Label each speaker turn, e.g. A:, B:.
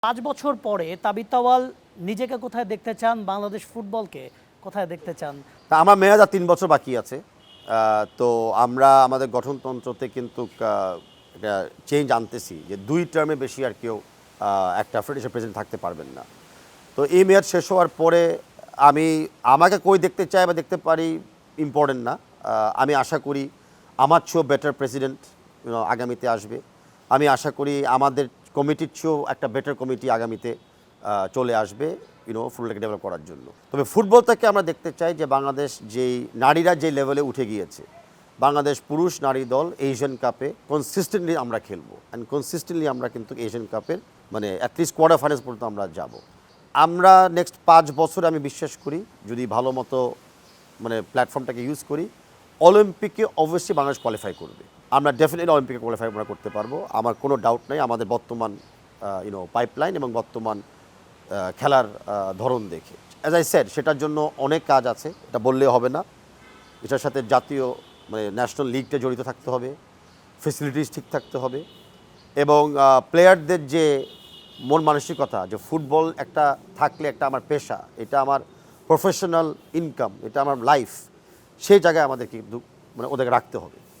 A: 5 বছর পরে তাবিথ তাওয়াল নিজেকে কোথায় দেখতে চান, বাংলাদেশ ফুটবলকে কোথায় দেখতে চান?
B: তা আমার মেয়াদ আর 3 বছর বাকি আছে। তো আমরা আমাদের গঠনতন্ত্রতে কিন্তু একটা চেঞ্জ আনতেছি যে 2 টার্মে বেশি আর কেউ একটা ফেডারেশন প্রেসিডেন্ট থাকতে পারবেন না। তো এই মেয়াদ শেষ হওয়ার পরে আমাকে কই দেখতে চাই বা দেখতে পারি ইম্পর্টেন্ট না। আমি আশা করি আমার চেয়েও বেটার প্রেসিডেন্ট আগামীতে আসবে। আমি আশা করি আমাদের কমিটির চেয়েও একটা বেটার কমিটি আগামীতে চলে আসবে ফুটবলটাকে ডেভেলপ করার জন্য। তবে ফুটবলটাকে আমরা দেখতে চাই যে বাংলাদেশ যেই নারীরা যে লেভেলে উঠে গিয়েছে, বাংলাদেশ পুরুষ নারী দল এশিয়ান কাপে কনসিস্টেন্টলি আমরা খেলবো অ্যান্ড কনসিস্টেন্টলি আমরা কিন্তু এশিয়ান কাপের মানে অ্যাটলিস্ট কোয়ার্টার ফাইনালস পর্যন্ত আমরা যাব। আমরা নেক্সট 5 বছর আমি বিশ্বাস করি যদি ভালো মতো মানে প্ল্যাটফর্মটাকে ইউজ করি, অলিম্পিকে অবশ্যই বাংলাদেশ কোয়ালিফাই করবে। আমরা ডেফিনেটলি অলিম্পিকে কোয়ালিফাই আমরা করতে পারবো, আমার কোনো ডাউট নেই। আমাদের বর্তমান পাইপলাইন এবং বর্তমান খেলার ধরন দেখে অ্যাজ আই সেড সেটার জন্য অনেক কাজ আছে, এটা বললে হবে না। এটার সাথে জাতীয় মানে ন্যাশনাল লিগটা জড়িত থাকতে হবে, ফেসিলিটিস ঠিক থাকতে হবে এবং প্লেয়ারদের যে মন মানসিকতা যে ফুটবল একটা থাকলে একটা আমার পেশা, এটা আমার প্রফেশনাল ইনকাম, এটা আমার লাইফ, সেই জায়গায় আমাদের কিন্তু মানে ওদেরকে রাখতে হবে।